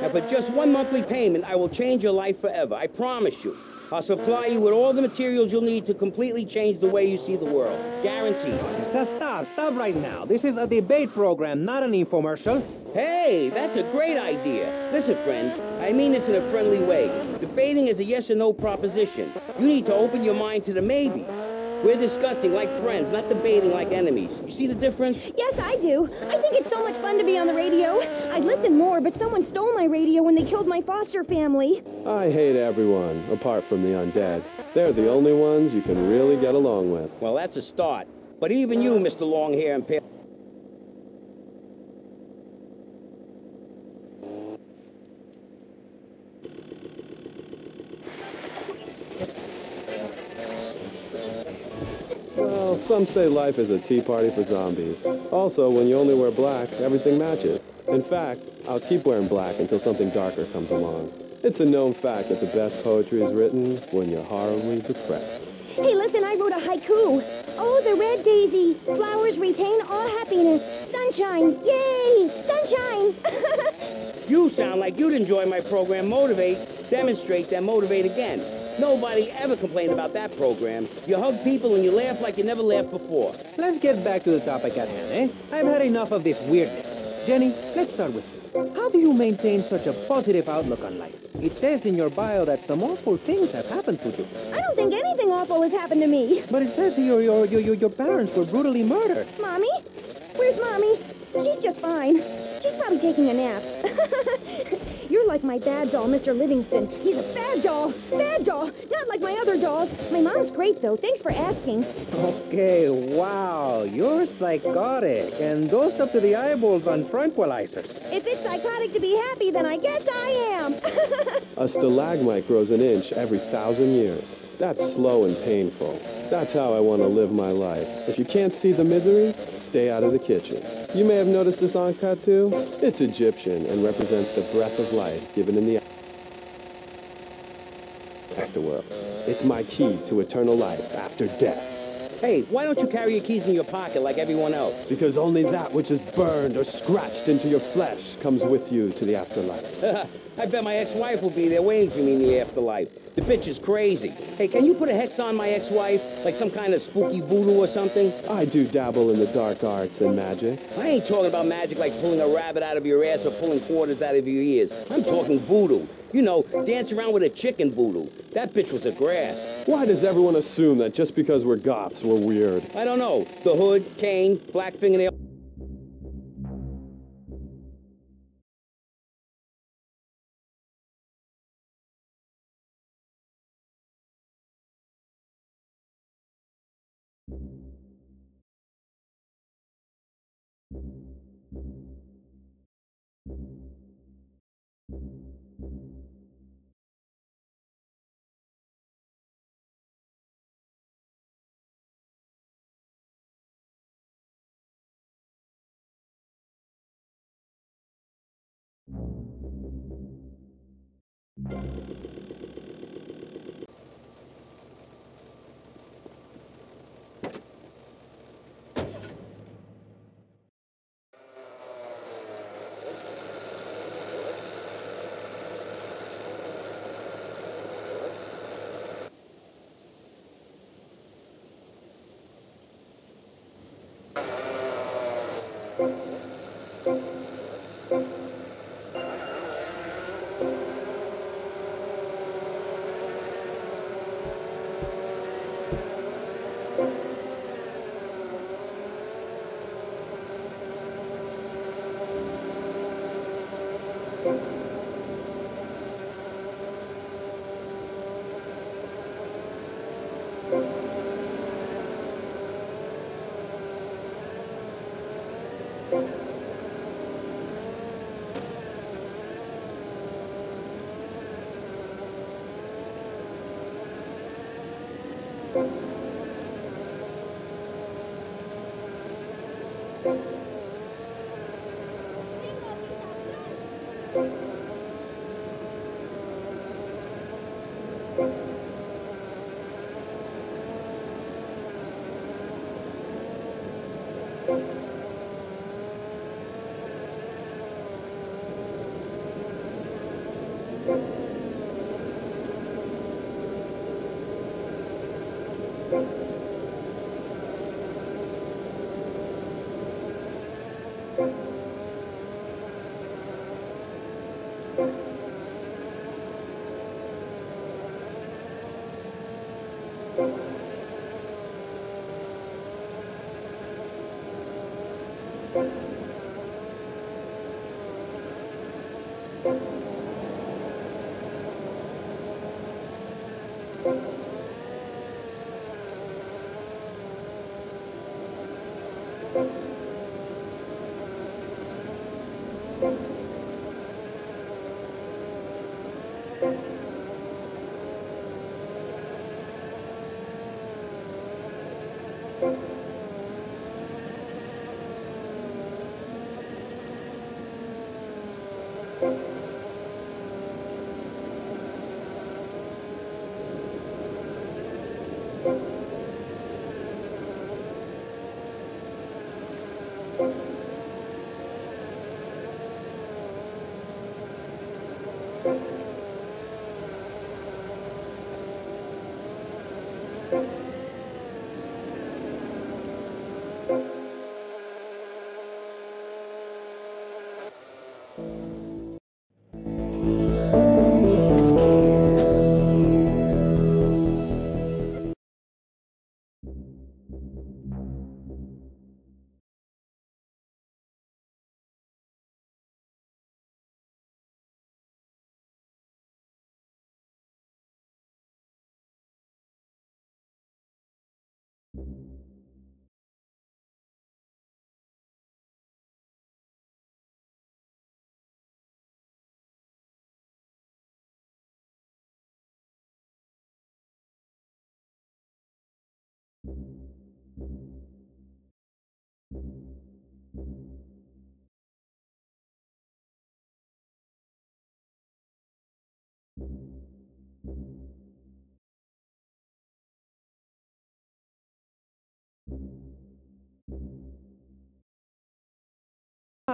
And for just one monthly payment, I will change your life forever. I promise you. I'll supply you with all the materials you'll need to completely change the way you see the world. Guaranteed. So stop right now. This is a debate program, not an infomercial. Hey, that's a great idea. Listen, friend, I mean this in a friendly way. Debating is a yes or no proposition. You need to open your mind to the maybes. We're discussing like friends, not debating like enemies. You see the difference? Yes, I do. I think it's so much fun to be on the radio. I'd listen more, but someone stole my radio when they killed my foster family. I hate everyone, apart from the undead. They're the only ones you can really get along with. Well, that's a start. But even you, Mr. Longhair and Pale... Well, some say life is a tea party for zombies. Also, when you only wear black, everything matches. In fact, I'll keep wearing black until something darker comes along. It's a known fact that the best poetry is written when you're horribly depressed. Hey, listen, I wrote a haiku. Oh, the red daisy. Flowers retain all happiness. Sunshine. Yay! Sunshine! You sound like you'd enjoy my program Motivate, Demonstrate, then Motivate Again. Nobody ever complained about that program. You hug people and you laugh like you never laughed before. Let's get back to the topic at hand, eh? I've had enough of this weirdness. Jenny, let's start with you. How do you maintain such a positive outlook on life? It says in your bio that some awful things have happened to you. I don't think anything awful has happened to me. But it says your parents were brutally murdered. Mommy? Where's Mommy? She's just fine. She's probably taking a nap. You're like my bad doll, Mr. Livingston. He's a bad doll. Bad doll. Not like my other dolls. My mom's great, though. Thanks for asking. Okay, wow. You're psychotic and dosed up to the eyeballs on tranquilizers. If it's psychotic to be happy, then I guess I am. A stalagmite grows an inch every 1,000 years. That's slow and painful. That's how I want to live my life. If you can't see the misery, stay out of the kitchen. You may have noticed this Ankh tattoo. It's Egyptian and represents the breath of life given in the afterworld. It's my key to eternal life after death. Hey, why don't you carry your keys in your pocket like everyone else? Because only that which is burned or scratched into your flesh comes with you to the afterlife. I bet my ex-wife will be there waiting for me in the afterlife. The bitch is crazy. Hey, can you put a hex on my ex-wife? Like some kind of spooky voodoo or something? I do dabble in the dark arts and magic. I ain't talking about magic like pulling a rabbit out of your ass or pulling quarters out of your ears. I'm talking voodoo. You know, dance around with a chicken voodoo. That bitch was a grass. Why does everyone assume that just because we're goths, we're weird? I don't know. The hood, cane, black fingernail...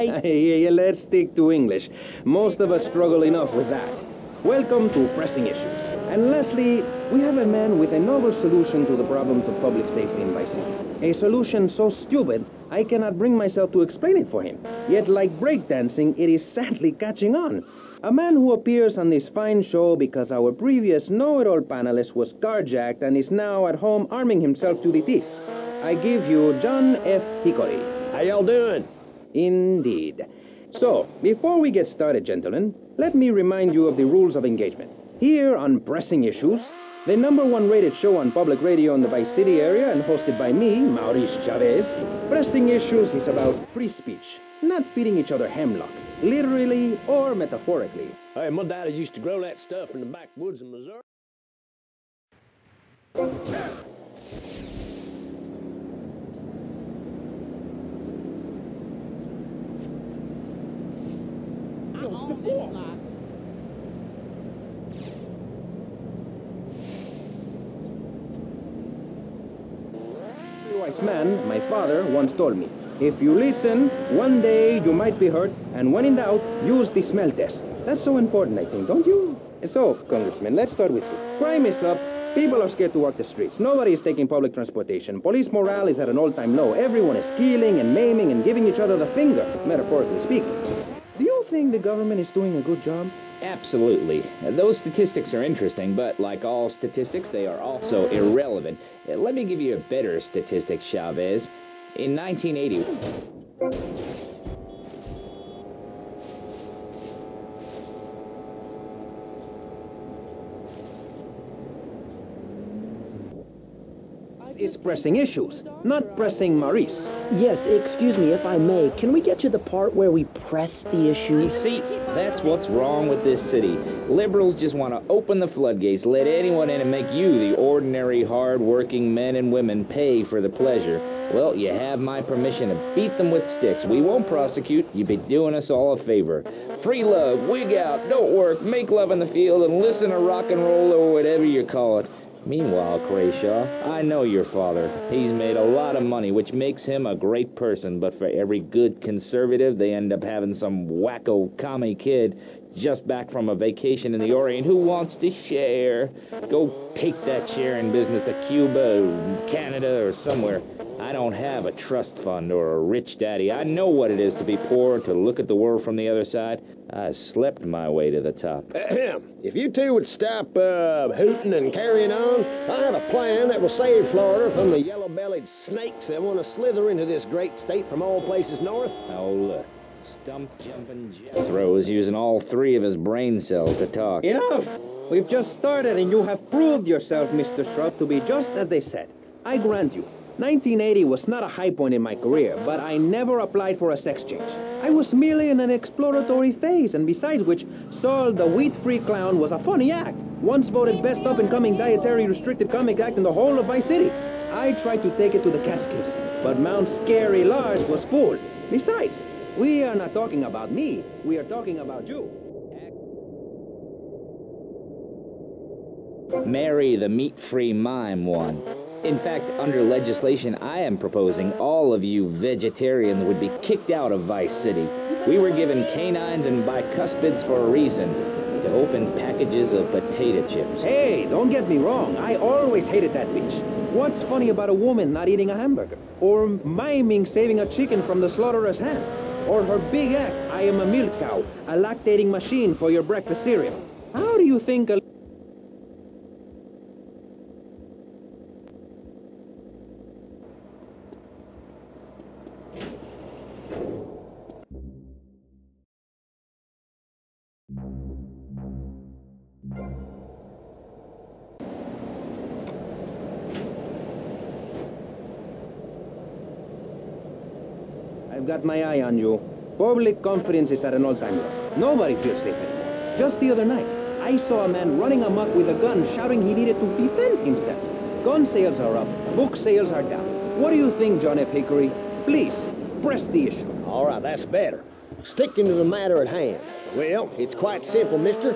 Yeah, let's stick to English. Most of us struggle enough with that. Welcome to Pressing Issues. And lastly, we have a man with a novel solution to the problems of public safety in Vice City. A solution so stupid, I cannot bring myself to explain it for him. Yet, like breakdancing, it is sadly catching on. A man who appears on this fine show because our previous know-it-all panelist was carjacked and is now at home arming himself to the teeth. I give you John F. Hickory. How y'all doing? Indeed. So, before we get started, gentlemen, let me remind you of the rules of engagement. Here on Pressing Issues, the #1 rated show on public radio in the Vice City area and hosted by me, Maurice Chavez, Pressing Issues is about free speech, not feeding each other hemlock, literally or metaphorically. Hey, my daddy used to grow that stuff in the backwoods of Missouri. Wise man, my father, once told me, if you listen, one day you might be hurt, and when in doubt, use the smell test. That's so important, I think, don't you? So, Congressman, let's start with you. Crime is up. People are scared to walk the streets. Nobody is taking public transportation. Police morale is at an all-time low. Everyone is killing and maiming and giving each other the finger, metaphorically speaking. Do you think the government is doing a good job? Absolutely. Those statistics are interesting, but like all statistics, they are also irrelevant. Let me give you a better statistic, Chavez. In 1980... is pressing issues, not pressing Maurice. Yes, excuse me, if I may. Can we get to the part where we press the You issues? see, that's what's wrong with this city. Liberals just want to open the floodgates, let anyone in and make you, the ordinary, hard-working men and women, pay for the pleasure. Well, you have my permission to beat them with sticks. We won't prosecute. You'd be doing us all a favor. Free love, wig out, don't work, make love in the field, and listen to rock and roll or whatever you call it. Meanwhile, Crayshaw, I know your father. He's made a lot of money, which makes him a great person, but for every good conservative, they end up having some wacko commie kid just back from a vacation in the Orient. Who wants to share? Go take that sharing business to Cuba or Canada or somewhere. I don't have a trust fund or a rich daddy. I know what it is to be poor, to look at the world from the other side. I slept my way to the top. If you two would stop hooting and carrying on, I have a plan that will save Florida from the yellow-bellied snakes that want to slither into this great state from all places north. Oh, stump-jumping Jethro is using all 3 of his brain cells to talk. Enough! We've just started and you have proved yourself, Mr. Shrub, to be just as they said. I grant you, 1980 was not a high point in my career, but I never applied for a sex change. I was merely in an exploratory phase, and besides which, Saul the wheat-free clown was a funny act. Once voted best up-and-coming dietary restricted comic act in the whole of Vice City. I tried to take it to the Catskills, but Mount Scary Large was full. Besides, we are not talking about me, we are talking about you. Marry the meat-free mime one. In fact, under legislation I am proposing, all of you vegetarians would be kicked out of Vice City. We were given canines and bicuspids for a reason, to open packages of potato chips. Hey, don't get me wrong, I always hated that bitch. What's funny about a woman not eating a hamburger? Or miming saving a chicken from the slaughterer's hands? Or her big act, I am a milk cow, a lactating machine for your breakfast cereal. How do you think a... I've got my eye on you. Public confidence is at an all-time low. Nobody feels safe anymore. Just the other night, I saw a man running amok with a gun shouting he needed to defend himself. Gun sales are up. Book sales are down. What do you think, John F. Hickory? Please, press the issue. All right, that's better. Sticking to the matter at hand. Well, it's quite simple, mister.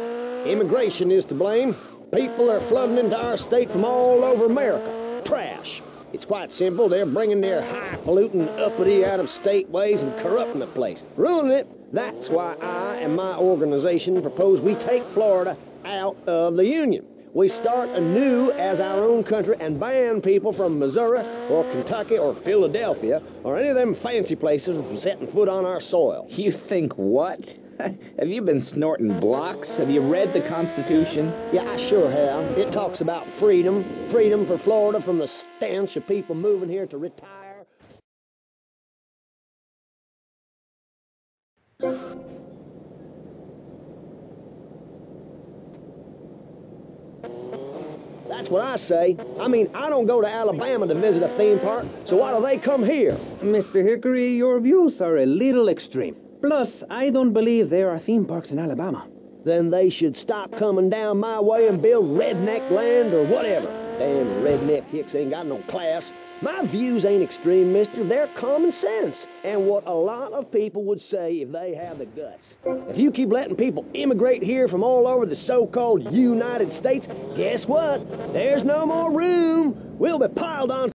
Immigration is to blame. People are flooding into our state from all over America. Trash. It's quite simple. They're bringing their highfalutin, uppity, out-of-state ways and corrupting the place. Ruining it. That's why I and my organization propose we take Florida out of the Union. We start anew as our own country and ban people from Missouri or Kentucky or Philadelphia or any of them fancy places from setting foot on our soil. You think what? Have you been snorting blocks? Have you read the Constitution? Yeah, I sure have. It talks about freedom. Freedom for Florida from the stench of people moving here to retire. That's what I say. I mean, I don't go to Alabama to visit a theme park, so why do they come here? Mr. Hickory, your views are a little extreme. Plus, I don't believe there are theme parks in Alabama. Then they should stop coming down my way and build redneck land or whatever. Damn redneck hicks ain't got no class. My views ain't extreme, mister. They're common sense. And what a lot of people would say if they have the guts. If you keep letting people immigrate here from all over the so-called United States, guess what? There's no more room. We'll be piled on